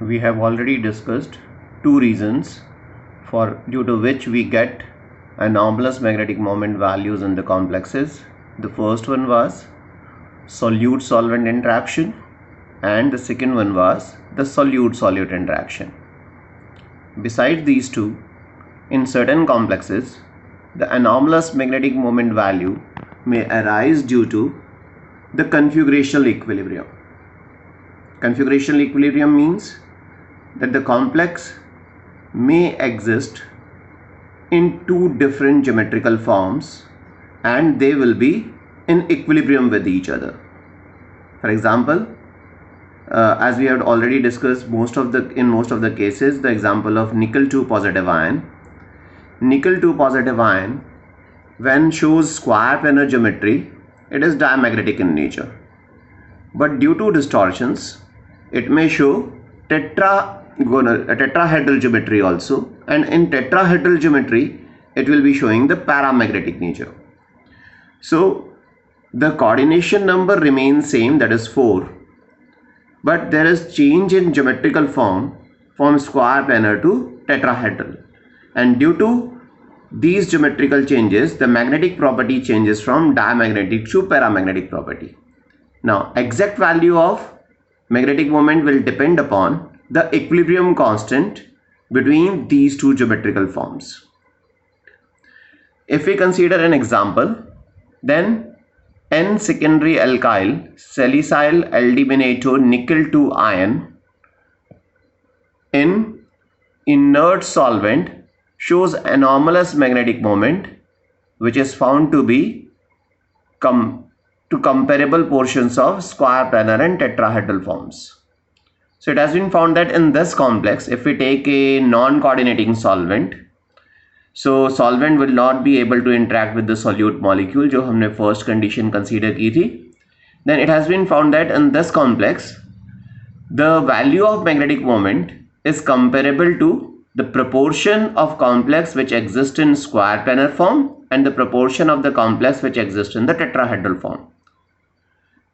we have already discussed two reasons due to which we get anomalous magnetic moment values in the complexes. The first one was solute-solvent interaction, and the second one was the solute-solute interaction. Besides these two, in certain complexes, the anomalous magnetic moment value may arise due to the configurational equilibrium. Configurational equilibrium means that the complex may exist in two different geometrical forms and they will be in equilibrium with each other. For example, as we have already discussed in most of the cases, the example of nickel 2 positive ion. Nickel 2 positive ion, when shows square planar geometry, it is diamagnetic in nature. But due to distortions, it may show tetrahedral geometry also, and in tetrahedral geometry it will be showing the paramagnetic nature. So the coordination number remains same, that is 4, but there is change in geometrical form from square planar to tetrahedral, and due to these geometrical changes the magnetic property changes from diamagnetic to paramagnetic property. Now exact value of magnetic moment will depend upon the equilibrium constant between these two geometrical forms. If we consider an example, then N secondary alkyl salicyl aldehydo nickel 2 ion in inert solvent shows anomalous magnetic moment which is found to be to comparable portions of square planar and tetrahedral forms. So it has been found that in this complex, if we take a non-coordinating solvent, so solvent will not be able to interact with the solute molecule जो हमने first condition consider की थी. Then it has been found that in this complex, the value of magnetic moment is comparable to the proportion of complex which exists in square planar form and the proportion of the complex which exists in the tetrahedral form.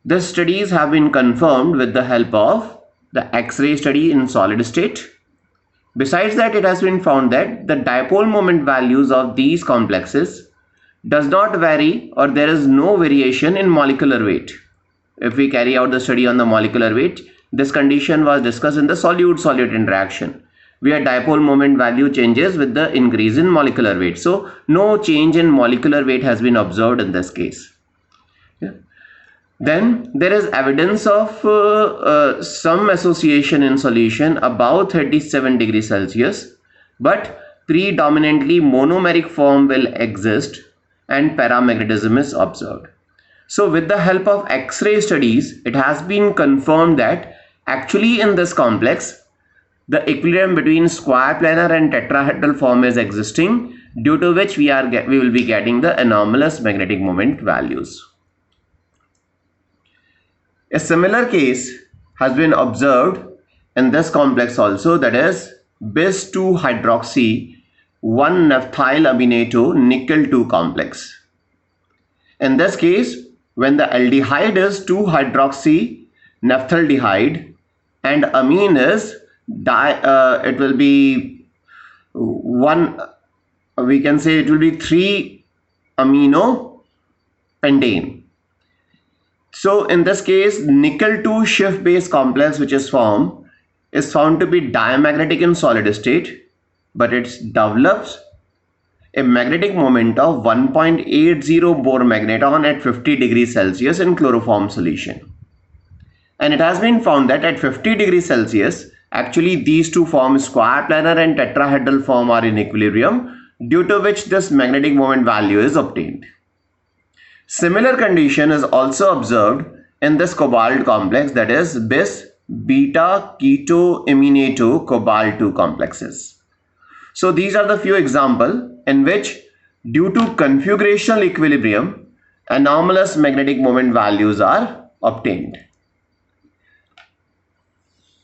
The studies have been confirmed with the help of the X-ray study in solid state. Besides that, it has been found that the dipole moment values of these complexes does not vary, or there is no variation in molecular weight. If we carry out the study on the molecular weight, this condition was discussed in the solute-solute interaction, where dipole moment value changes with the increase in molecular weight. So no change in molecular weight has been observed in this case. Then there is evidence of some association in solution above 37 degrees Celsius, but predominantly monomeric form will exist and paramagnetism is observed. So with the help of X-ray studies, it has been confirmed that actually in this complex, the equilibrium between square planar and tetrahedral form is existing, due to which we will be getting the anomalous magnetic moment values. A similar case has been observed in this complex also, that is bis 2 hydroxy 1 naphthylaminato nickel 2 complex. In this case, when the aldehyde is 2 hydroxy naphthaldehyde and amine is it will be 3 amino pentane. So in this case, nickel 2 shift base complex which is found to be diamagnetic in solid state, but it develops a magnetic moment of 1.80 Bohr magneton at 50 degrees Celsius in chloroform solution. And it has been found that at 50 degrees Celsius, actually these two forms, square planar and tetrahedral form, are in equilibrium, due to which this magnetic moment value is obtained. Similar condition is also observed in this cobalt complex, that is bis beta keto aminato cobalt 2 complexes. So these are the few examples in which, due to configurational equilibrium, anomalous magnetic moment values are obtained.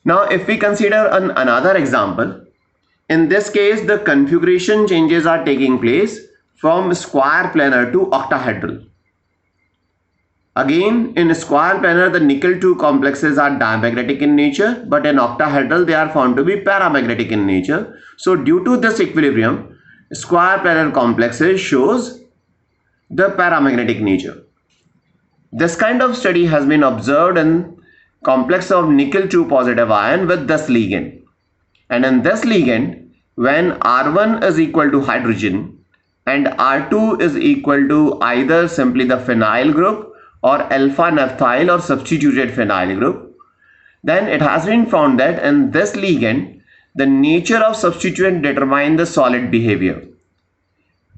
Now if we consider another example, in this case the configuration changes are taking place from square planar to octahedral. Again, in square planar, the nickel 2 complexes are dimagnetic in nature, but in octahedral, they are found to be paramagnetic in nature. So due to this equilibrium, square planar complexes shows the paramagnetic nature. This kind of study has been observed in complex of nickel 2 positive ion with this ligand. And in this ligand, when R1 is equal to hydrogen and R2 is equal to either simply the phenyl group or alpha naphthyl or substituted phenyl group, then it has been found that in this ligand, the nature of substituent determine the solid behavior.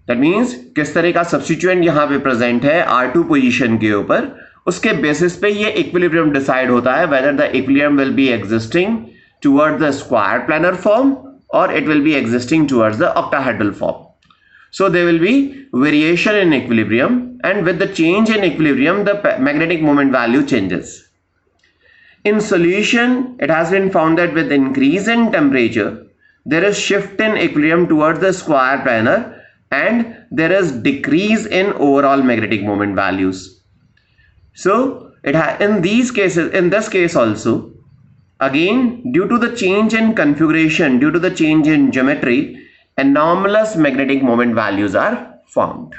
That means किस तरह का substituent यहाँ पे present है R2 position के ऊपर, उसके basis पे ये equilibrium decide होता है whether the equilibrium will be existing towards the square planar form or it will be existing towards the octahedral form. So there will be variation in equilibrium, and with the change in equilibrium, the magnetic moment value changes. In solution, it has been found that with increase in temperature, there is shift in equilibrium towards the square planar and there is decrease in overall magnetic moment values. So in these cases, in this case also, again, due to the change in configuration, due to the change in geometry, anomalous magnetic moment values are found.